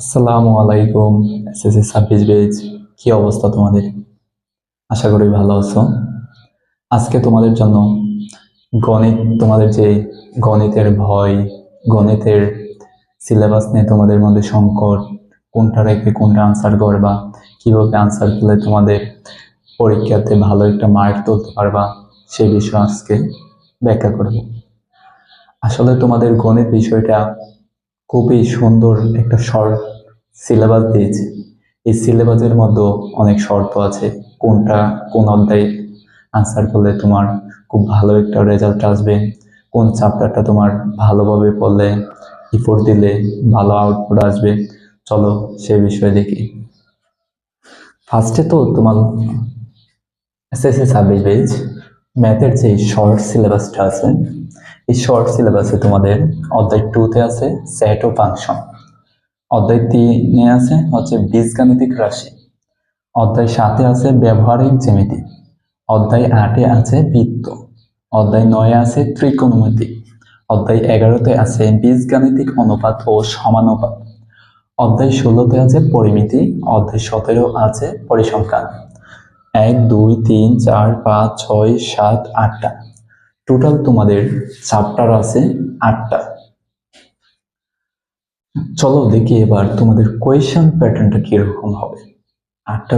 আসসালামু আলাইকুম। SSC 26 batch, কি অবস্থা তোমাদের? আশা করি ভালো আছো। আজকে তোমাদের জন্য গণিত, তোমাদের যে গণিতের ভয়, গণিতের সিলেবাস নিয়ে তোমাদের মধ্যে সংকট, কোনটা রেখে কোনটা আনসার করবা, কিভাবে আনসার করলে তোমাদের পরীক্ষাতে ভালো একটা মার্ক তুলতে পারবা, সেই বিষয়ে আজকে ব্যাখ্যা করব। আসলে তোমাদের গণিত বিষয়টা খুবই সুন্দর একটা শর্ট সিলেবাস দিয়েছে। এই সিলেবাসের মধ্যে অনেক শর্ত আছে, কোনটা কোন অধ্যায়ে আনসার করলে তোমার খুব ভালো একটা রেজাল্ট আসবে, কোন চ্যাপ্টারটা তোমার ভালোভাবে পড়লে ইফোর্ট দিলে ভালো আউটপুট আসবে। চলো সেই বিষয়ে দেখি। ফার্স্টে তো তোমার এসএসসি 26 ব্যাচ ম্যাথের যে শর্ট সিলেবাসটা আছে, এই শর্ট সিলেবাসে তোমাদের অধ্যায় 2-তে আছে সেট ও ফাংশন, অধ্যায় 3-এ আছে হচ্ছে বীজগাণিতিক রাশি, অধ্যায় 7-এ আছে ব্যবহারিক জ্যামিতি, অধ্যায় 8-এ আছে বৃত্ত, অধ্যায় 9-এ আছে ত্রিকোণমিতি, অধ্যায় 11-তে আছে বীজগাণিতিক অনুপাত ও সমানুপাত, অধ্যায় 16-তে আছে পরিমিতি, অধ্যায় 17 আছে পরিসংখ্যান। 1 2 3 4 5 6 7 8টা টোটাল তোমাদের চ্যাপ্টার আছে 8টা। চলো দেখি এবার তোমাদের কোয়েশ্চেন প্যাটার্নটা কিরকম হবে। 8টা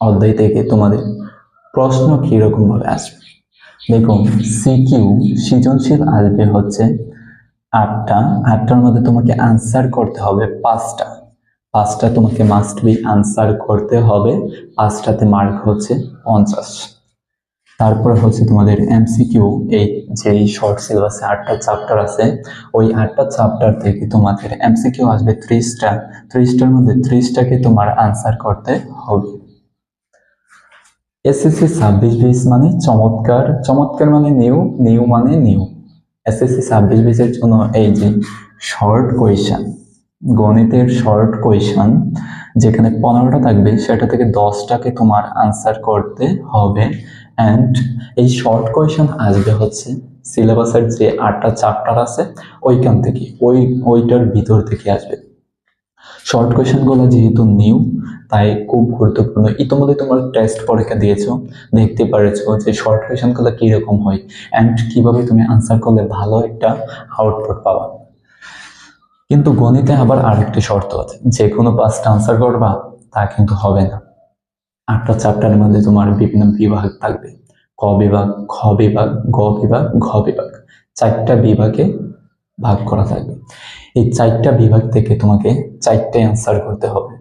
অধ্যায় থেকে তোমাদের প্রশ্ন কিরকম ভাবে আসবে। দেখুন, সিকিউ সৃজনশীল আসবে হচ্ছে 8টা। 8টার মধ্যে তোমাকে আনসার করতে হবে 5টা তোমাকে মাস্ট বি আনসার করতে হবে। 5টাতে মার্ক হচ্ছে 50। তারপরে হচ্ছে তোমাদের এমসিকিউ, এই যে শর্ট সিলেবাসে 8টা চ্যাপ্টার আছে, ওই 8টা চ্যাপ্টার থেকে তোমাদের এমসিকিউ আসবে 30টা। 30টার মধ্যে 30টাকে তোমার আনসার করতে হবে। এসএসসি 26 ব্যাচ মানে চমৎকার, চমৎকার মানে নিউ, নিউ মানে নিউ। এসএসসি 26 ব্যাচের জন্য এই যে শর্ট কোয়েশ্চেন, গণিতের শর্ট কোয়েশ্চেন যেখানে 15টা থাকবে, সেটা থেকে 10টাকে তোমার আনসার করতে হবে। অ্যান্ড এই শর্ট কোয়েশ্চেন আসবে হচ্ছে সিলেবাসের যে 8টা চ্যাপ্টার আছে ওইখান থেকে, ওইটার ভিতর থেকে আসবে। শর্ট কোয়েশ্চেনগুলো যেহেতু নিউ, তাই খুব গুরুত্বপূর্ণ। ইতিমধ্যে তোমরা টেস্ট পরীক্ষা দিয়েছো, দেখতে পারেছো যে শর্ট কোয়েশ্চেনগুলো কিরকম হয় অ্যান্ড কিভাবে তুমি আনসার করলে ভালো একটা আউটপুট পাবা। কিন্তু গণিতে আবার আরেকটি শর্ত আছে, যে কোনো 5টা আনসার করবা তা কিন্তু হবে না। 8টা চ্যাপ্টারের মধ্যে তোমার বিভিন্ন বিভাগ থাকবে, ক বিভাগ, খ বিভাগ, গ বিভাগ, ঘ বিভাগ, 4টা বিভাগে ভাগ করা থাকবে। এই 4টা বিভাগ থেকে তোমাকে 4টাই আনসার করতে হবে।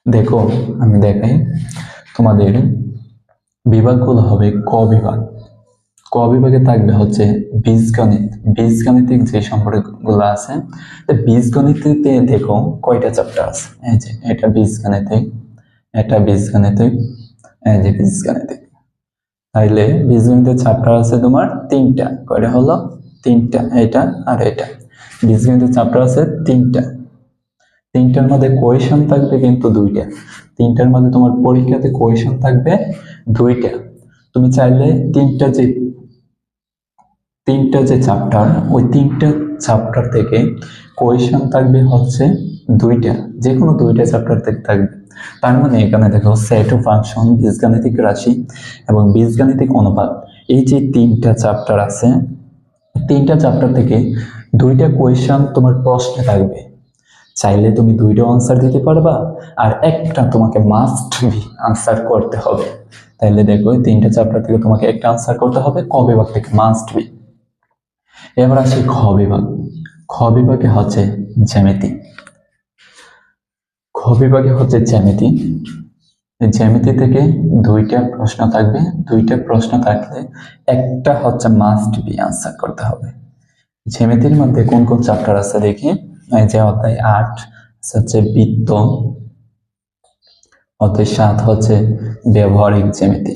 দেখো আমি দেখাই, তোমাদের বিভাগগুলো হবে ক বিভাগ। ক বিভাগে থাকবে হচ্ছে বীজগণিত, বীজগাণিতিক যে সম্পর্কগুলো আছে। বীজগণিতে দেখো কয়টা চ্যাপ্টার আছে, এই যে এটা বীজগাণিতিক, এটা বীজগাণিতিক, এই যে বীজগাণিতিক। তাইলে বীজগণিতের চ্যাপ্টার আছে তোমার 3টা, কয়টা হলো 3টা, এটা আর এটা। বীজগণিতের চ্যাপ্টার আছে 3টা, 3টার মধ্যে কোয়েশন থাকবে কিন্তু 2টা। 3টার মধ্যে তোমার পরীক্ষাতে কোয়েশন থাকবে 2টা। তুমি চাইলে তিনটা যে চ্যাপ্টার, ওই 3টা চ্যাপ্টার থেকে কোয়েশন থাকবে হচ্ছে 2টা, যে কোনো 2টা চ্যাপ্টার থেকে থাকবে। তার মানে এখানে দেখো সেট ও ফাংশন, বীজগাণিতিক রাশি এবং বীজগাণিতিক অনুপাত, এই যে 3টা চ্যাপ্টার আছে, 3টা চ্যাপ্টার থেকে 2টা কোয়েশন তোমার প্রশ্নে থাকবে। চাইলে তুমি 2টা আনসার দিতে পারবা, আর একটা তোমাকে মাস্ট বি আনসার করতে হবে। তাইলে দেখো 3টা চ্যাপ্টার থেকে তোমাকে একটা আনসার করতে হবে, ক বিভাগ থেকে মাস্ট বি। এবার আসি খ বিভাগ। খ বিভাগে হচ্ছে জ্যামিতি। খ বিভাগে হচ্ছে জ্যামিতি। জ্যামিতি থেকে 2টা প্রশ্ন থাকবে, 2টা প্রশ্ন থাকলে একটা হচ্ছে মাস্ট বি আনসার করতে হবে। জ্যামিতির মধ্যে কোন কোন চ্যাপ্টার আছে দেখি, এই যে অধ্যায় 8 হচ্ছে বৃত্ত, অধ্যায় 7 হচ্ছে ব্যবহারিক জ্যামিতি।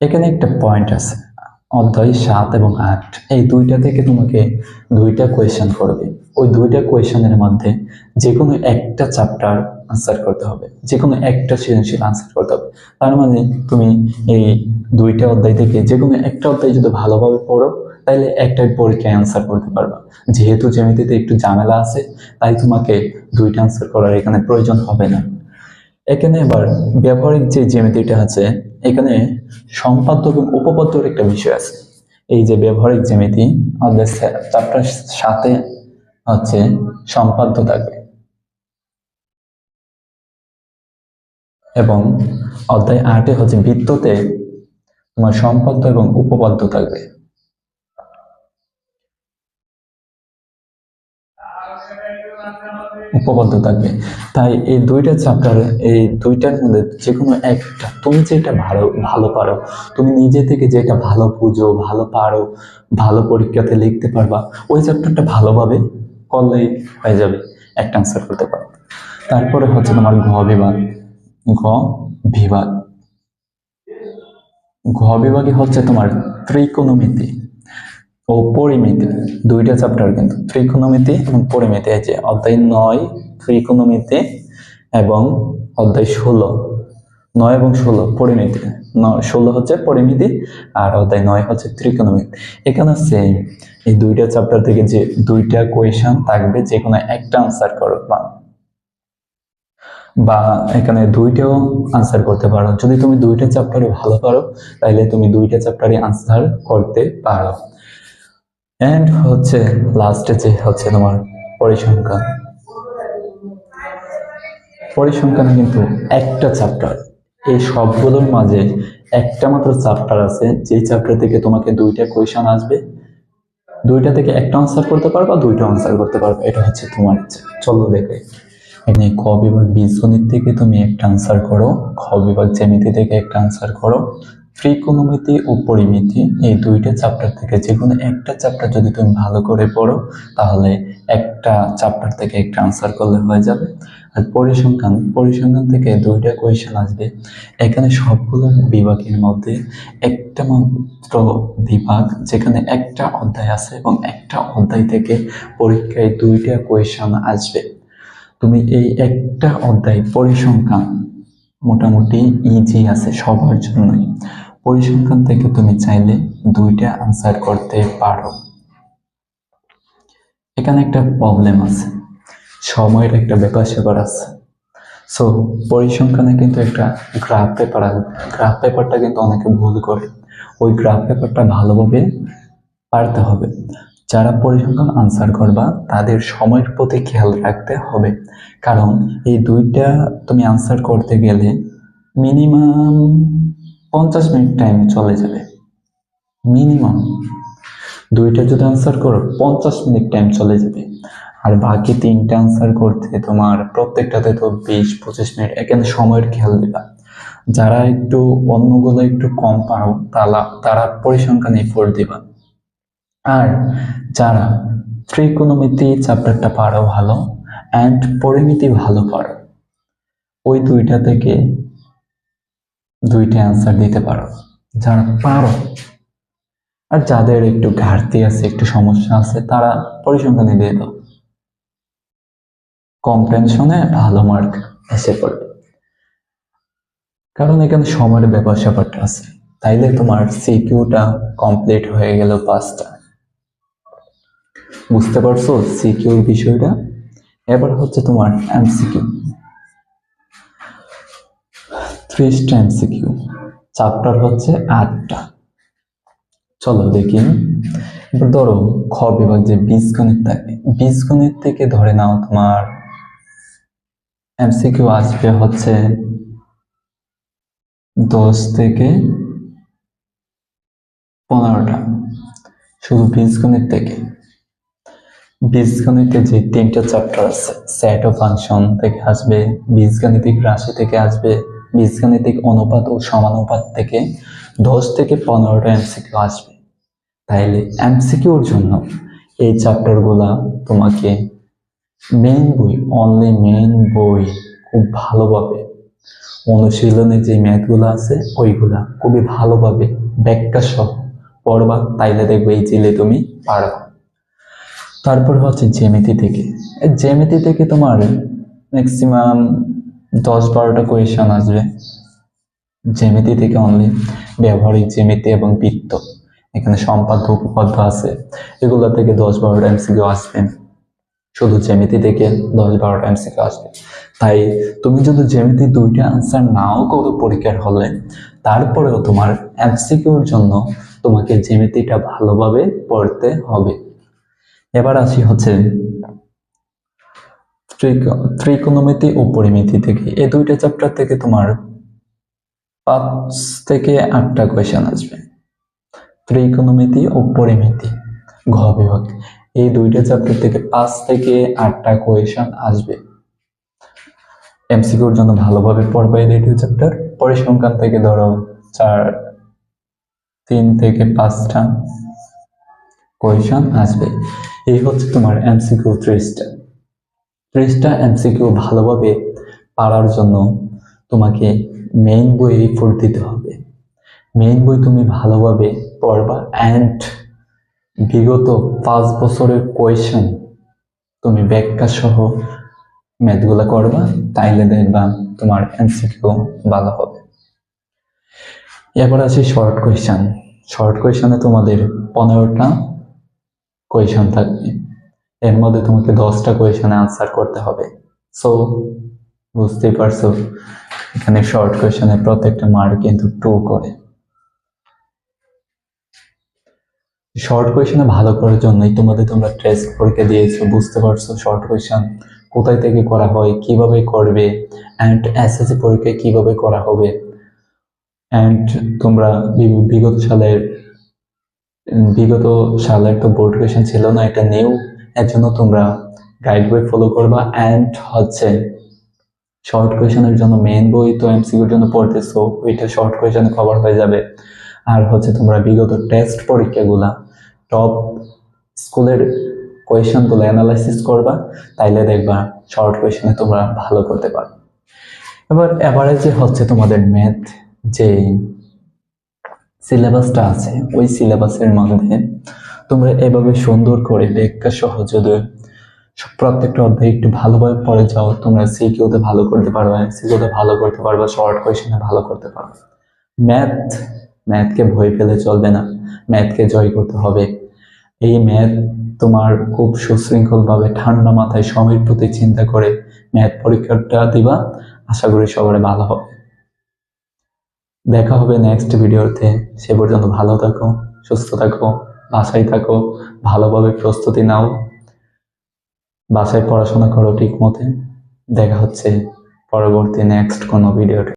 এখানে একটা পয়েন্ট আছে, অধ্যায় 7 এবং 8 এই 2টা থেকে তোমাকে 2টা কোয়েশ্চেন করবে। ওই 2টা কোয়েশ্চেনের মধ্যে যে কোনো একটা চ্যাপ্টার আনসার করতে হবে, যে কোনো একটা সৃজনশীল আনসার করতে হবে। তার মানে তুমি এই 2টা অধ্যায় থেকে যে কোনো একটা অধ্যায় যদি ভালোভাবে পড়ো, তাইলে একটাই পরীক্ষায় অ্যান্সার করতে পারবা। যেহেতু জ্যামিতিতে একটু ঝামেলা আছে, তাই তোমাকে দুইটা অ্যান্সার করার এখানে প্রয়োজন হবে না। এখানে এবার ব্যবহারিক যে জ্যামিতিটা আছে, এখানে সম্পাদ্য এবং উপপাদ্যর একটা বিষয় আছে। এই যে ব্যবহারিক জ্যামিতি, আমাদের চ্যাপ্টার সাথে হচ্ছে সম্পাদ্য থাকবে এবং অধ্যায় 8 হচ্ছে বৃত্ততে তোমার সম্পাদ্য এবং উপপাদ্য থাকবে। উপপাদ্য থাকবে। তাই এই দুইটা চ্যাপ্টার, এই দুইটার মধ্যে যে কোনো একটা তুমি যেটা ভালো পারো, তুমি নিজে থেকে যেটা ভালো বুঝো, ভালো পারো, ভালো পরীক্ষাতে লিখতে পারবা, ওই চ্যাপ্টারটা ভালোভাবে করলেই হয়ে যাবে, একটা অ্যান্সার করতে পারো। তারপরে হচ্ছে তোমার ঘ বিভাগ। ঘ বিভাগ ঘ বিভাগে হচ্ছে তোমার ত্রিকোণমিতি ও পরিমিতি, দুইটা চ্যাপ্টার কিন্তু, ত্রিকোণমিতি এবং পরিমিতি। এই যে অধ্যায় 9 ত্রিকোণমিতি এবং অধ্যায় 16, 9 এবং 16 পরিমিতি, 16 হচ্ছে পরিমিতি আর অধ্যায় 9 হচ্ছে ত্রিকোণমিতি। এখানে সেম এই দুইটা চ্যাপ্টার থেকে যে দুইটা কোয়েশন থাকবে, যে কোনো একটা আনসার করো বা এখানে দুইটাও আনসার করতে পারো। যদি তুমি দুইটা চ্যাপ্টারে ভালো পারো, তাহলে তুমি দুইটা চ্যাপ্টারে আনসার করতে পারো। এন্ড হচ্ছে লাস্টে যে হচ্ছে তোমার পরিসংখ্যান। পরিসংখ্যানে কিন্তু একটা চ্যাপ্টার, এই সবগুলোর মাঝে একটা মাত্র চ্যাপ্টার আছে, যে চ্যাপ্টার থেকে তোমাকে দুইটা কোয়েশন আসবে, দুইটা থেকে একটা আনসার করতে পারবা, দুইটা আনসার করতে পারবে। এটা হচ্ছে তোমার ইচ্ছা। চলো দেখে এখানে ক বিভাগ বীজগণিত থেকে তুমি একটা আনসার করো, খ বিভাগ জ্যামিতি থেকে একটা আনসার করো, ত্রিকোণমিতি ও পরিমিতি এই দুইটা চ্যাপ্টার থেকে যে কোনো একটা চ্যাপ্টার যদি তুমি ভালো করে পড়ো, তাহলে একটা চ্যাপ্টার থেকে একটা আনসার করলে হয়ে যাবে। আর পরিসংখ্যান থেকে দুইটা কোয়েশন আসবে। এখানে সবগুলো বিভাগের মধ্যে একটা মাত্র বিভাগ যেখানে একটা অধ্যায় আছে এবং একটা অধ্যায় থেকে পরীক্ষায় দুইটা কোয়েশন আসবে। তুমি এই একটা অধ্যায় পরিসংখ্যান মোটামুটি ইজি আছে সবার জন্যই। পরিসংখ্যান থেকে তুমি চাইলে দুইটা আনসার করতে পারো। এখানে একটা প্রবলেম আছে, সময়ের একটা ব্যাপার স্যাপার আছে। সো পরিসংখ্যানে কিন্তু একটা গ্রাফ পেপার আসবে। গ্রাফ পেপারটা কিন্তু অনেকে ভুল করে, ওই গ্রাফ পেপারটা ভালোভাবে পারতে হবে। যারা পরিসংখ্যান আনসার করবা তাদের সময়ের প্রতি খেয়াল রাখতে হবে, কারণ এই দুইটা তুমি আনসার করতে গেলে মিনিমাম 50 মিনিট টাইম চলে যাবে। মিনিমাম দুইটা যদি আনসার করো 50 মিনিট টাইম চলে যাবে, আর বাকি তিনটা আনসার করতে তোমার প্রত্যেকটাতে তো 20-25 মিনিট। এখানে সময়ের খেয়াল দিবা। যারা একটু অন্যগুলো একটু কম পারো তারা পরিসংখ্যান এফোর্ট দিবা। আর যারা ত্রিকোণমিতি চ্যাপ্টারটা পারো ভালো অ্যান্ড পরিমিতি ভালো পারো, ওই দুইটা থেকে দুইটা অ্যান্সার দিতে পারো যারা পারো। আর যাদের একটু ঘাটতি আছে, একটু সমস্যা আছে, তারা পরিসংখ্যানে দিয়ে দাও, কম টেনশনে ভালো মার্ক এসে পড়বে। কারণ এখানে সময়ের ব্যাপার স্যাপারটা আছে। তাইলে তোমার সিকিউটা কমপ্লিট হয়ে গেল 5টা। বুঝতে পারছো সিকিউর বিষয়টা? এবার হচ্ছে তোমার এমসিকিউ, 30টা এমসিকিউ, চ্যাপ্টার হচ্ছে 8টা। চলো দেখি। এবার ধরো খ বিভাগ যে বীজগণিত থাকে, বীজগণিত থেকে ধরে নাও তোমার এমসিকিউ আসবে হচ্ছে 10 থেকে 15টা, শুধু বীজগণিত থেকে। বীজগণিতে যে 3টা চ্যাপ্টার আছে, সেট ও ফাংশন থেকে আসবে, বীজগাণিতিক রাশি থেকে আসবে, বীজগাণিতিক অনুপাত ও সমানুপাত থেকে 10 থেকে 15টা এমসিকিউ আসবে। তাইলে এমসিকিউর জন্য এই চ্যাপ্টারগুলা তোমাকে মেইন বই, অনলি মেইন বই খুব ভালোভাবে, অনুশীলনে যে ম্যাথগুলো আছে ওইগুলা খুবই ভালোভাবে ব্যাখ্যা সহ পড়বা, তাইলে দেখবে ইজিলি তুমি পারবা। তারপর হচ্ছে জ্যামিতি থেকে। জ্যামিতি থেকে তোমার ম্যাক্সিমাম 10-12টা কোয়েশন আসবে জ্যামিতি থেকে অনলি। ব্যবহারিক জ্যামিতি এবং বৃত্ত, এখানে সম্পাদ্য উপপাদ্য আছে, এগুলো থেকে 10-12টা এমসিকিউ আসবে। শুধু জ্যামিতি থেকে 10-12টা এমসিকিউ আসবে। তাই তুমি যদি জ্যামিতি 2টা আনসার নাও করো পরীক্ষার হলে, তারপরেও তোমার এমসিকিউর জন্য তোমাকে জ্যামিতিটা ভালোভাবে পড়তে হবে। এবার আসি হচ্ছে ত্রিকোণমিতি ও পরিমিতি থেকে। এই 2টা চ্যাপ্টার থেকে তোমার 5 থেকে 8টা কোয়েশ্চেন আসবে। ত্রিকোণমিতি ও পরিমিতি ঘ বিভাগ, এই 2টা চ্যাপ্টার থেকে 5 থেকে 8টা কোয়েশ্চেন আসবে। এমসিকিউর জন্য ভালোভাবে পড়বে এই 2টা চ্যাপ্টার। পরিসংখ্যান থেকে ধরো 3 থেকে 5টা কোয়েশ্চেন আসবে। এই হচ্ছে তোমার এমসিকিউ 30টা এমসিকিউ ভালোভাবে পারার জন্য তোমাকে মেইন বই এফোর্ট দিতে হবে। মেইন বই তুমি ভালোভাবে পড়বা অ্যান্ড বিগত 5 বছরের কোয়েশ্চেন তুমি ব্যাখ্যা সহ ম্যাথগুলো করবা, তাইলে দেখবা তোমার এমসিকিউ ভালো হবে। এবার আছে শর্ট কোয়েশ্চেন। শর্ট কোয়েশ্চেনে তোমাদের 15টা কোয়েশ্চেন থাকবে, এর মধ্যে তোমাকে 10টা কোয়েশ্চেনে আনসার করতে হবে। সো বুঝতেই পারছো এখানে শর্ট কোয়েশ্চেনে প্রত্যেকটা মার্ক কিন্তু 2 করে। শর্ট কোয়েশ্চেনে ভালো করার জন্যই তোমরা টেস্ট পরীক্ষা দিয়েছো, বুঝতে পারছো শর্ট কোয়েশ্চেন কোথায় থেকে করা হয়, কিভাবে করবে, অ্যান্ড এসএসসি পরীক্ষায় কিভাবে করা হবে। অ্যান্ড তোমরা বিগত সালের তো বোর্ড কোয়েশ্চেন ছিল না, এটা নিউ, এর জন্য তোমরা গাইড বই ফলো করবা। অ্যান্ড হচ্ছে শর্ট কোয়েশ্চেনের জন্য মেইন বই তো এমসিকিউর জন্য পড়তেছো, ওইটা শর্ট কোয়েশ্চেনে কভার হয়ে যাবে। আর হচ্ছে তোমরা বিগত টেস্ট পরীক্ষাগুলা টপ স্কুলের কোয়েশ্চেনগুলো অ্যানালাইসিস করবা, তাইলে দেখবা শর্ট কোয়েশ্চেনে তোমরা ভালো করতে পারো। এবার এভারেজে হচ্ছে তোমাদের ম্যাথ যে সিলেবাসটা আছে, ওই সিলেবাসের মধ্যে তোমরা এভাবে সুন্দর করে ব্যাখ্যা সহ যদি প্রত্যেকটা অধ্যায় একটু ভালোভাবে পড়ে যাও, তোমরা সিকিউতে ভালো করতে পারবে, এমসিকিউতে ভালো করতে পারবে, শর্ট কোয়েশ্চেনে ভালো করতে পারবে। ম্যাথকে ভয় পেলে চলবে না, ম্যাথকে জয় করতে হবে। এই ম্যাথ তোমার খুব সুশৃঙ্খলভাবে ঠান্ডা মাথায় সময়ের প্রতি চিন্তা করে ম্যাথ পরীক্ষাটা দিবা, আশা করি সবার ভালো হবে। দেখা হবে নেক্সট ভিডিওতে, সে পর্যন্ত ভালো থাকো, সুস্থ থাকো, বাসায় থাকো, ভালোভাবে প্রস্তুতি নাও, বাসায় পড়াশোনা করো ঠিক মতে। দেখা হচ্ছে পরবর্তী নেক্সট কোনো ভিডিওতে।